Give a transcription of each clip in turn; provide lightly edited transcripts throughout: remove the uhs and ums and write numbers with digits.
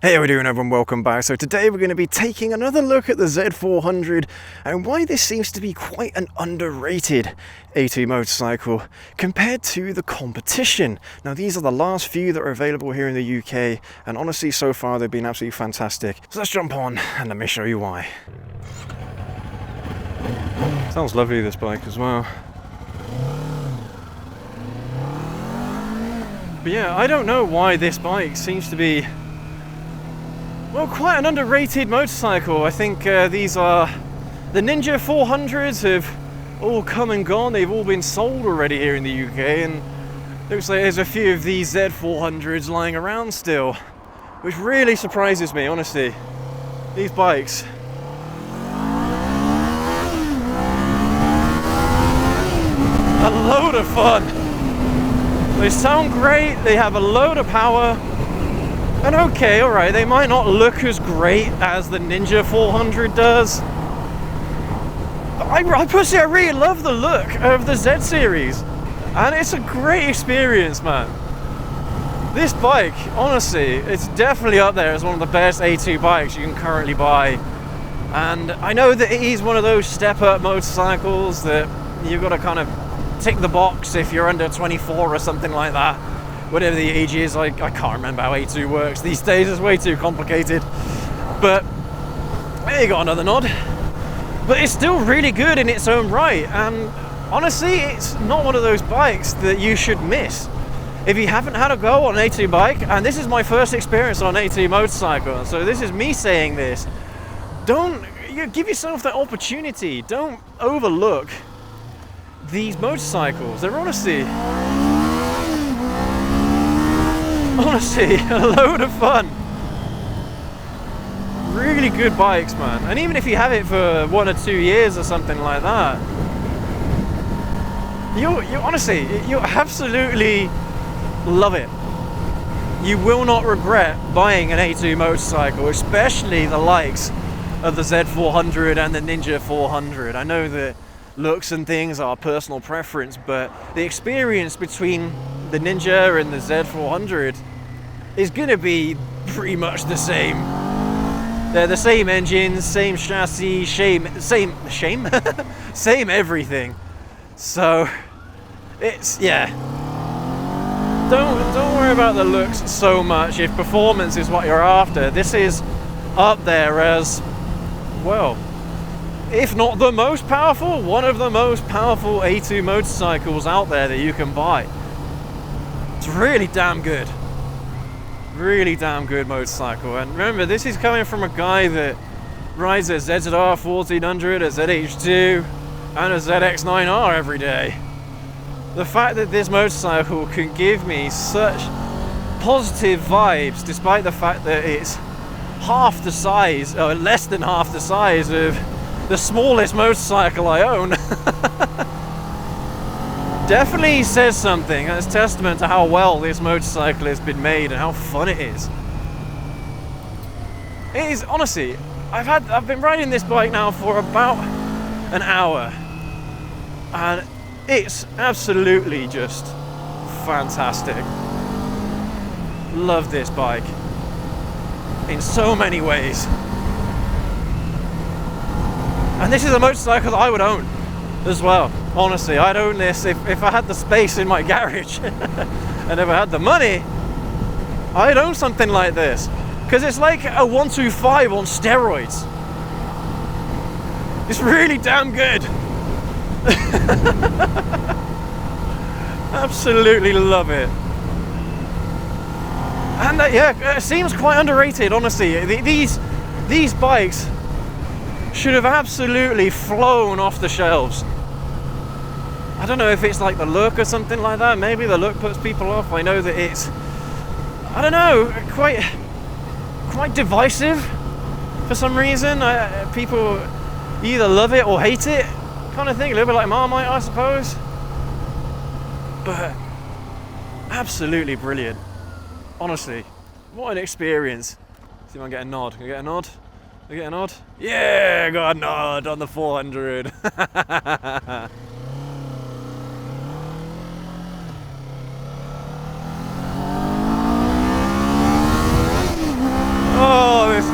Hey, how are we doing, everyone? Welcome back. So today we're going to be taking another look at the Z400 and why this seems to be quite an underrated A2 motorcycle compared to the competition. Now, these are the last few that are available here in the UK, and honestly, so far they've been absolutely fantastic. So let's jump on and let me show you why. Sounds lovely, this bike as well. But yeah, I don't know why this bike seems to be, well, quite an underrated motorcycle. I think these are the Ninja 400s have all come and gone. They've all been sold already here in the UK, and looks like there's a few of these Z400s lying around still, which really surprises me, honestly. These bikes. A load of fun. They sound great, they have a load of power. And okay, alright, they might not look as great as the Ninja 400 does. But I personally, I really love the look of the Z series. And it's a great experience, man. This bike, honestly, it's definitely up there as one of the best A2 bikes you can currently buy. And I know that it is one of those step-up motorcycles that you've got to kind of tick the box if you're under 24 or something like that. Whatever the age is, I can't remember how A2 works these days, it's way too complicated. But there you got another nod. But it's still really good in its own right, and honestly, it's not one of those bikes that you should miss. If you haven't had a go on an A2 bike, and this is my first experience on an A2 motorcycle, so this is me saying this, give yourself that opportunity. Don't overlook these motorcycles. They're honestly, a load of fun. Really good bikes, man. And even if you have it for 1 or 2 years or something like that, you honestly, you absolutely love it. You will not regret buying an A2 motorcycle, especially the likes of the Z400 and the Ninja 400. I know that looks and things are personal preference, but the experience between the Ninja and the Z400 is going to be pretty much the same. They're the same engines, same chassis, same everything. So it's, yeah. Don't worry about the looks so much. If performance is what you're after, this is up there as, well, if not the most powerful, one of the most powerful A2 motorcycles out there that you can buy. It's really damn good. Really damn good motorcycle. And remember, this is coming from a guy that rides a ZZR 1400, a ZH2, and a ZX9R every day. The fact that this motorcycle can give me such positive vibes, despite the fact that it's half the size, or less than half the size of the smallest motorcycle I own, definitely says something. That's testament to how well this motorcycle has been made and how fun it is. It is, honestly, I've been riding this bike now for about an hour, and it's absolutely just fantastic. Love this bike in so many ways. And this is a motorcycle that I would own as well. Honestly, I'd own this if I had the space in my garage and if I had the money, I'd own something like this. Because it's like a 125 on steroids. It's really damn good. Absolutely love it. And yeah, it seems quite underrated, honestly. These bikes should have absolutely flown off the shelves. I don't know if it's like the look or something like that. Maybe the look puts people off. I know that it's, I don't know, quite divisive for some reason. People either love it or hate it, kind of thing. A little bit like Marmite, I suppose. But absolutely brilliant. Honestly, what an experience. See if I can get a nod. Can I get a nod? Can I get a nod? Yeah, I got a nod on the 400.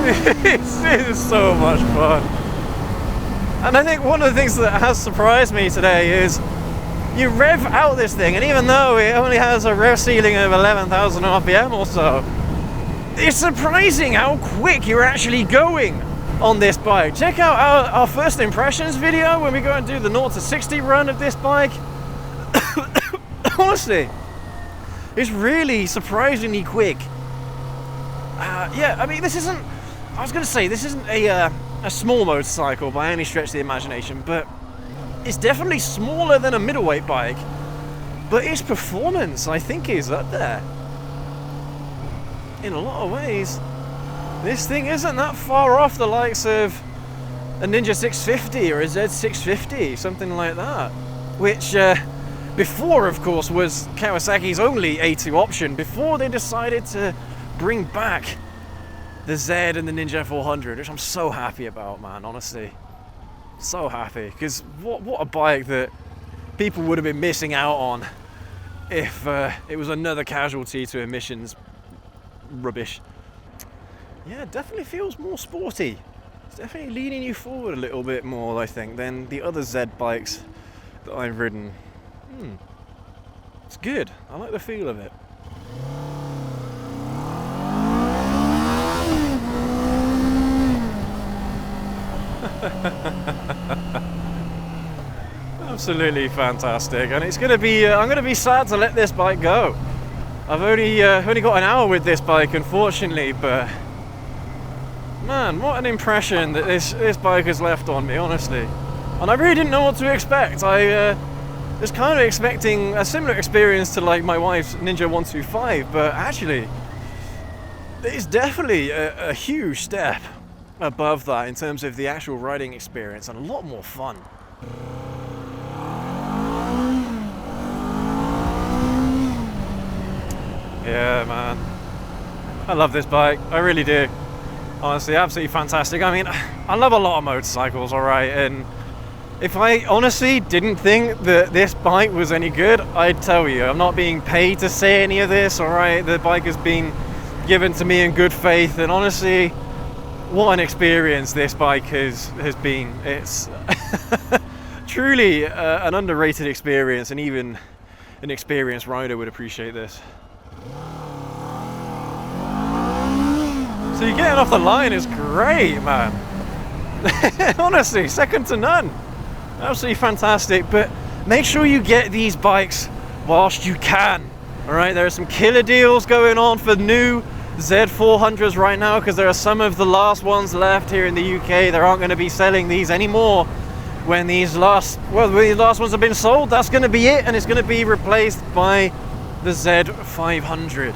It's so much fun. And I think one of the things that has surprised me today is you rev out this thing, and even though it only has a rev ceiling of 11,000 RPM or so, it's surprising how quick you're actually going on this bike. Check out our first impressions video when we go and do the 0 to 60 run of this bike. Honestly, it's really surprisingly quick. Yeah, I mean, this isn't a small motorcycle by any stretch of the imagination, but it's definitely smaller than a middleweight bike. But its performance, I think, is up there. In a lot of ways, this thing isn't that far off the likes of a Ninja 650 or a Z650, something like that. Which, before, of course, was Kawasaki's only A2 option, before they decided to bring back the Z and the Ninja 400, which I'm so happy about, man, honestly. So happy, because what a bike that people would have been missing out on if it was another casualty to emissions rubbish. Yeah, it definitely feels more sporty. It's definitely leaning you forward a little bit more, I think, than the other Z bikes that I've ridden. It's good. I like the feel of it. Absolutely fantastic, and it's gonna be. I'm gonna be sad to let this bike go. I've only got an hour with this bike, unfortunately, but man, what an impression that this bike has left on me, honestly. And I really didn't know what to expect. I was kind of expecting a similar experience to like my wife's Ninja 125, but actually, it's definitely a huge step above that in terms of the actual riding experience, and a lot more fun. Yeah, man, I love this bike, I really do. Honestly, absolutely fantastic. I mean, I love a lot of motorcycles, alright, and if I honestly didn't think that this bike was any good, I'd tell you. I'm not being paid to say any of this, alright? The bike has been given to me in good faith, and honestly, what an experience this bike has been. It's truly an underrated experience, and even an experienced rider would appreciate this. So you getting off the line is great, man. Honestly, second to none. Absolutely fantastic, but make sure you get these bikes whilst you can. Alright, there are some killer deals going on for new Z400s right now, because there are some of the last ones left here in the UK. They aren't going to be selling these anymore when these last ones have been sold. That's going to be it, and it's going to be replaced by the Z500.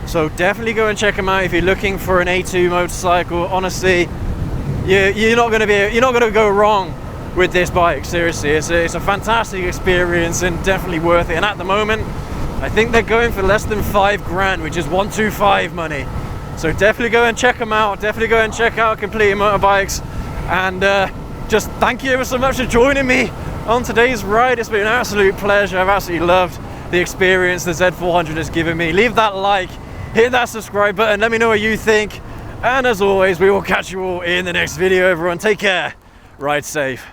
So definitely go and check them out if you're looking for an A2 motorcycle. Honestly, you're not going to go wrong with this bike. Seriously, it's a fantastic experience and definitely worth it. And at the moment, I think they're going for less than $5,000, which is 125 money. So definitely go and check them out. Definitely go and check out Completing Motorbikes. And just thank you ever so much for joining me on today's ride. It's been an absolute pleasure. I've absolutely loved the experience the Z400 has given me. Leave that like, hit that subscribe button, let me know what you think. And as always, we will catch you all in the next video. Everyone, take care, ride safe.